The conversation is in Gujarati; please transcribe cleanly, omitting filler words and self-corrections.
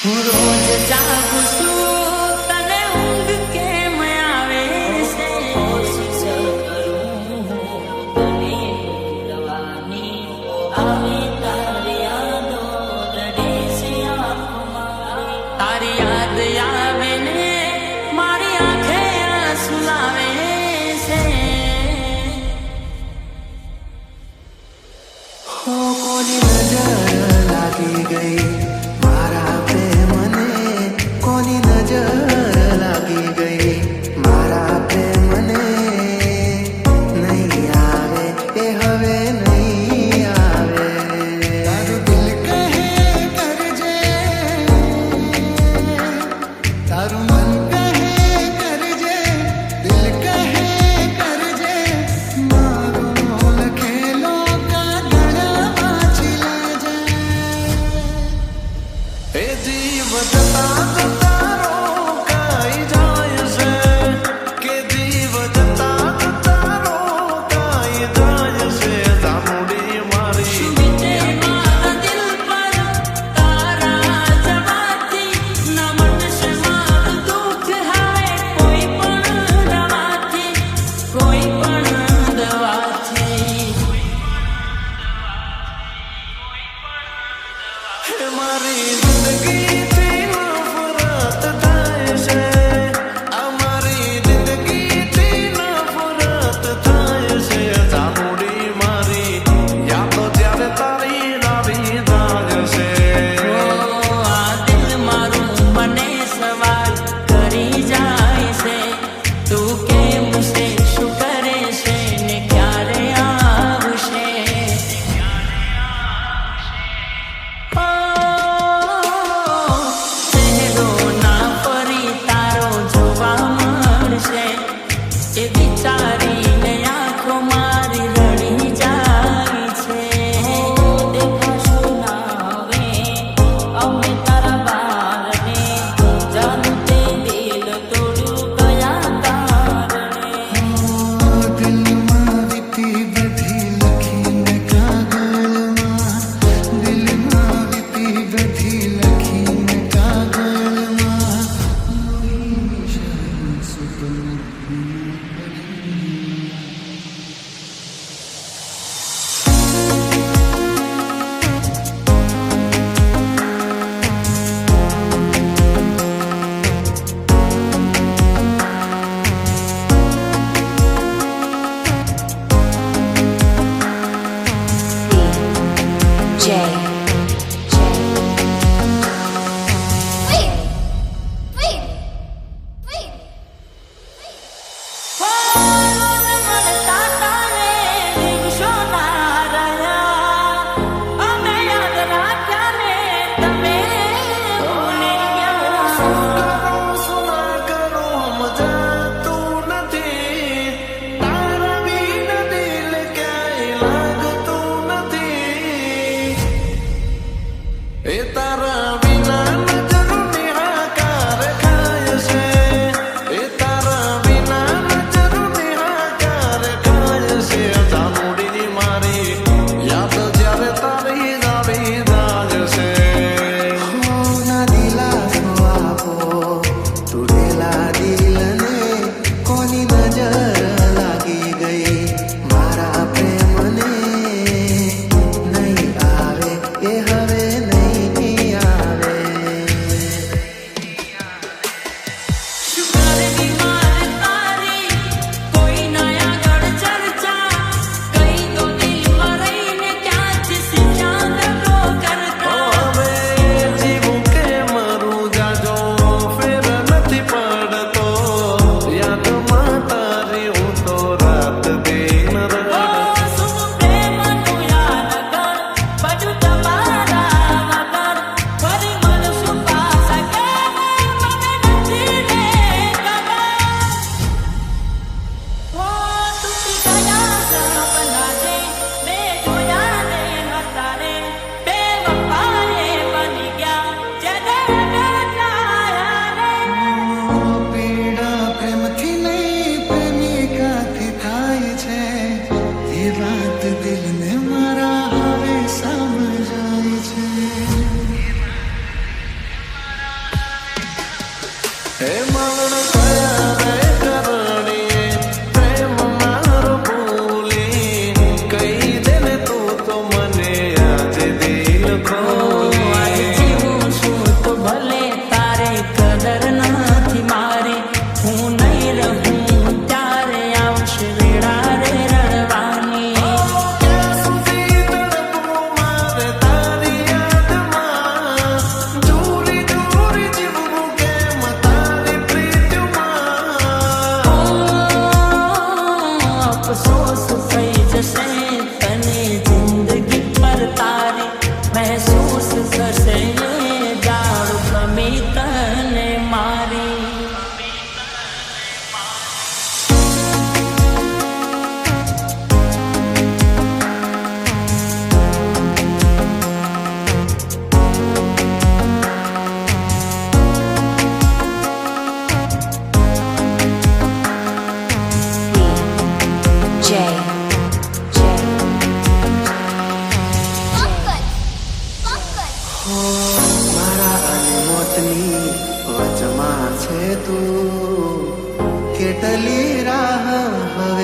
હું રોજ જાગું છું તને ઊંઘ કેમ આવે છે તારી યાદ આવે ને મારી આંખે આંસુ લાવે છે હો કોની નજર લાગી ગઈ મારા પ્રેમને કોની નજર લાગી ગઈ મારા પ્રેમને નહીં આવે એ હવે નહીં આવે તારું દિલ કહે કરજે તારું મન કહે કરજે દિલ કહે કરજે મારો લખેલો કાગળ વાંચી લેજે એ જીવ જતા જતા રોકાઈ જાય છે કે જીવ જતા જતા રોકાઈ જાય છે દામુડી મારી બીજે મારા દિલ પર તારા જવાથી ન મટશે મારું દુઃખ હવે કોઈ પણ દવાથી કોઈ પણ દવાથી હે મારી જિંદગીથી નફરત થાય છે અમારી જિંદગીથી નફરત થાય છે દામુડી મારી યાદો જ્યારે તારી લાવી જાય છે આ દિલ મારું મને સવાલ કરી જાય છે તું કેમ છે શું કરે છે ને ક્યારે આવશે ચહેરો ના ફરી તારો જોવા મળશે એ વિચારીને આંખો મારી રડી જાય છે દેખાશું ના હવે અમે તારા બારને જાનું તે દિલ તોડ્યું કયા કારણે દિલમાં વીતી બધી લખીને કાગળમાં દિલમાં વીતી બધી લખીને કાગળમાં J. હે મરણ કયા રે કરણીએ પ્રેમ મારો ભૂલી કહી દે ને તું તો મને આજે દિલ ખોલી આજે જીવું છું તો ભલે તારે કદર નથી મારી હું નહીં રહું ત્યારે આવશે વેળા રે રડવાની ક્યાં સુધી તડપવું મારે તારી યાદમાં દૂરી દૂરી જીવવું કેમ તારી પ્રીતિમાં અફસોસ થઈ જશે તને જિંદગી પર તારી મહેસૂસ થશે જાડું ગમી તને મારી J. મારા અને મોતની વચમાં છે તું કેટલી રાહ હવે